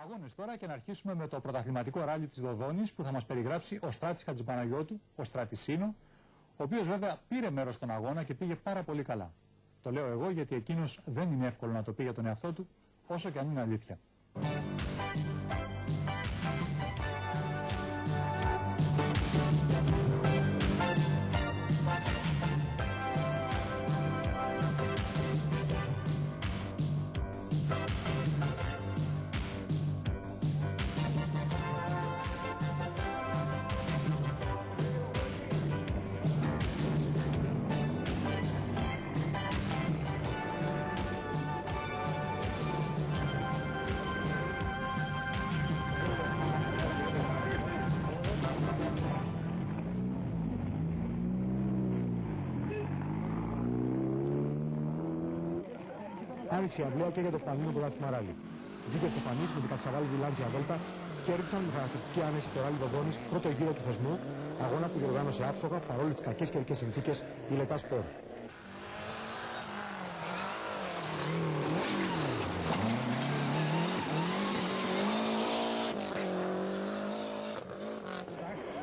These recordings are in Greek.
Αγώνες τώρα και να αρχίσουμε με το πρωταθληματικό ράλι της Δοδόνης που θα μας περιγράψει ο Στράτης Χατζηπαναγιώτου, ο Στρατισίνο, ο οποίος βέβαια πήρε μέρος στον αγώνα και πήγε πάρα πολύ καλά. Το λέω εγώ γιατί εκείνος δεν είναι εύκολο να το πει για τον εαυτό του, όσο και αν είναι αλήθεια. Άνοιξε η αυλαία και για το πανίνο πρωτάθλημα ράλι. Τζίκερ Στεφανής με την Κατσαβάλη Λάντσια Δέλτα κέρδισαν με χαρακτηριστική άνεση το ράλι Δοδόνης πρώτο γύρο του θεσμού, αγώνα που διοργάνωσε άψογα παρόλες τις κακές καιρικές συνθήκες η Λετά Σπορ.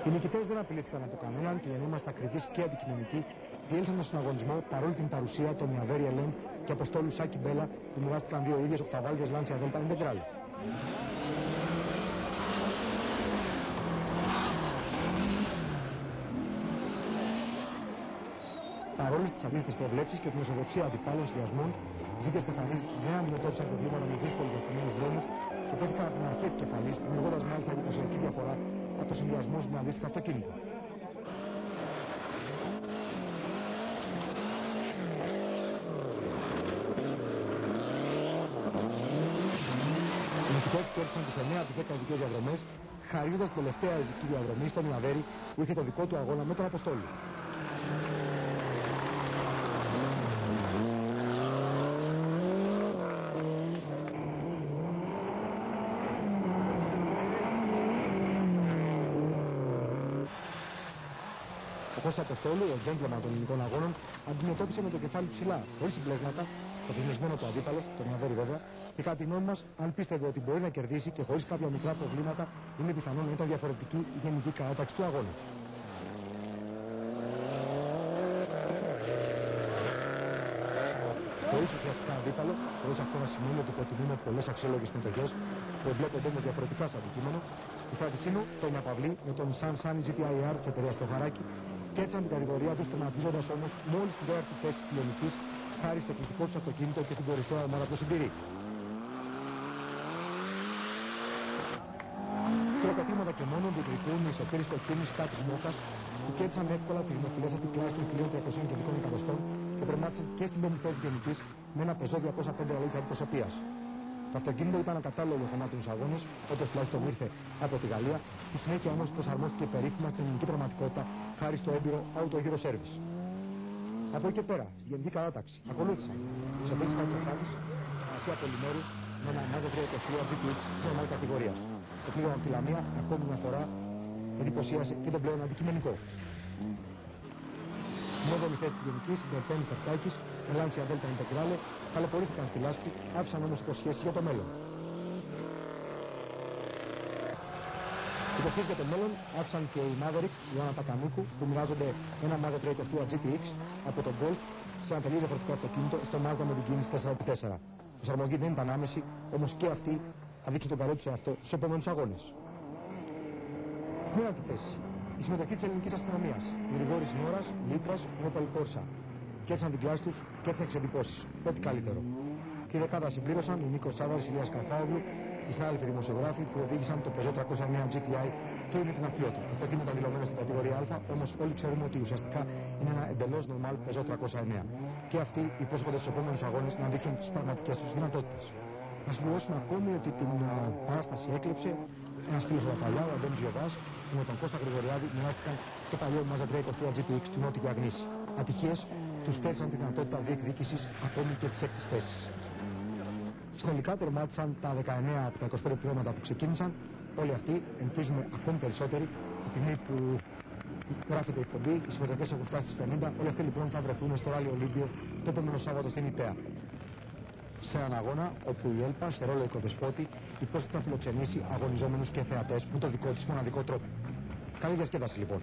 Οι νικητές δεν απειλήθηκαν από κανέναν και για να είμαστε ακριβείς και αντικειμενικοί, διέλυσαν τον συναγωνισμό παρόλη την παρουσία των Ιαβέρι Ελέμ και Αποστόλου Σάκη Μπέλα που μοιράστηκαν δύο ίδιες οκταβάλιες Λάντσια Δέλτα Ιντεγκράλ. Παρόλες τις αντίθετες προβλέψεις και την ορθοδοξία αντιπάλων συνδυασμών, Τζίκερ Στεφανής δεν αντιμετώπισαν προβλήματα με δύσκολους δραστηριούς δρόμους και τέθηκαν από την αρχή επικεφαλής, δημιουργώντας μάλιστα εντυπωσιακή διαφορά από το συνδυασμό με αντίστοιχα αυτοκίνητα. Οι νικητές κέρδισαν τις 9 από τις 10 ειδικές διαδρομές, χαρίζοντας την τελευταία ειδική διαδρομή στον Ιαβέρι που είχε το δικό του αγώνα με τον Αποστόλη. Ο Κώστας Αποστόλου, ο gentleman των ελληνικών αγώνων, αντιμετώπισε με το κεφάλι ψηλά, χωρίς συμπλέγματα, το θυμισμένο του αντίπαλο, τον Ιαβέρι βέβαια, και κατά τη γνώμη μας, αν πίστευε ότι μπορεί να κερδίσει και χωρίς κάποια μικρά προβλήματα, είναι πιθανό να ήταν διαφορετική η γενική κατάταξη του αγώνα. Χωρίς ουσιαστικά αντίπαλο, χωρίς αυτό να σημαίνει ότι προτιμούμε πολλές αξιόλογες μετοχές που εμπλέκονται όμως διαφορετικά στο αντικείμενο, τη Στρατισίνο, τον Ιαπαυλή με τον Sunny GTIR της εταιρείας στο Χαράκι κέρδισαν την κατηγορία τους, τερματίζοντας όμως μόλις την τέταρτη θέση της Ιωνικής, χάρη στο εκπληκτικό τους αυτοκίνητο και στην κορυφαία ομάδα που συντηρεί. Χειροκροτήματα και μόνο διεκδικούν οι Σωτήρης Κοκκίνης Στάθης Μόκας που κέρδισαν εύκολα τη δημοφιλέστατη κλάση των 1.300 κεντρικών εκατοστών και τερμάτισαν και στην πέμπτη θέση Γενικής με ένα πεζό 205 ραλίτσα αντιπροσωπείας. Το αυτοκίνητο ήταν ακατάλληλο για χαμάτινους αγώνες, όπως τουλάχιστον ήρθε από τη Γαλλία, στη συνέχεια όμως προσαρμόστηκε περίφημα στην ελληνική πραγματικότητα χάρη στο έμπειρο Auto Euro Service. Από εκεί και πέρα, στη γενική κατάταξη, ακολούθησαν ο Σωτήρης Χατζηπαναγιώτης, Ασία Πολυμέρου με ένα Mazda 323 GTX της νορμάλ κατηγορίας. Το πλήγμα από τη Λαμία ακόμη μια φορά εντυπωσίασε και τον πλέον αντικειμενικό. Η 9η θέση της Γενικής, η Νερτένη Φερτάκης, με Λάντσια Δέλτα Ιντεγκράλε, ταλαιπωρήθηκαν στη λάσπη, άφησαν όμως υποσχέσεις για το μέλλον. Υποσχέσεις για το μέλλον άφησαν και οι Maverick, η Ιωάννα Τακανίκου, που μοιράζονται ένα Mazda 323 GTX από τον Golf σε ένα τελείως διαφορετικό αυτοκίνητο στο Mazda με την κίνηση 4x4. Η προσαρμογή δεν ήταν άμεση, όμως και αυτοί θα δείξουν τον καλό τους εαυτό στους επόμενους αγώνες. Στην ένατη θέση, η συμμετοχή της ελληνικής αστυνομίας, η Γρηγόρης Νόρας, Λίτρας, Opel Corsa. Κέρδισαν την κλάση τους και έθεσαν τις εντυπώσεις. Ό,τι καλύτερο. Και η δεκάδα συμπλήρωσαν η Νίκος Τσάδαρης, Ηλίας Καρφάογλου, οι συνάδελφοι δημοσιογράφοι που οδήγησαν το Peugeot 309 GTI, το ημίθυνα πλοίο του. Το αυτοκίνητο ήταν δηλωμένο στην κατηγορία Α, όμως όλοι ξέρουμε ότι ουσιαστικά είναι ένα εντελώς normal Peugeot 309. Και αυτοί υπόσχονται στους επόμενους αγώνες να δείξουν τις πραγματικές τους δυνατότητες. Να συμπληρώσουμε ακόμη ότι την παράσταση έκλεψε ένας φίλος από τα παλιά, ο Αντώνης Γιωβάς, που με τον Κώστα Γρηγοριάδη μοιράστηκαν το παλιό Mazda 323 GTX του Νότι και Αγνής. Ατυχίες τους στέλνουν τη δυνατότητα διεκδίκησης ακόμη και της έκτης θέσης. Συνολικά τερμάτισαν τα 19 από τα 25 πτώματα που ξεκίνησαν. Όλοι αυτοί ελπίζουμε ακόμη περισσότεροι τη στιγμή που γράφεται η εκπομπή. Οι συμμετοχές έχουν φτάσει στις 50. Όλοι αυτοί λοιπόν θα βρεθούν στο Ράλι Ολύμπιο το επόμενο Σάββατο στην Ιταία. σε έναν αγώνα όπου η Έλπα σε ρόλο οικοδεσπότη υπόσχεται να φιλοξενήσει αγωνιζόμενους και θεατές με το δικό της μοναδικό τρόπο. Καλή διασκέδαση λοιπόν.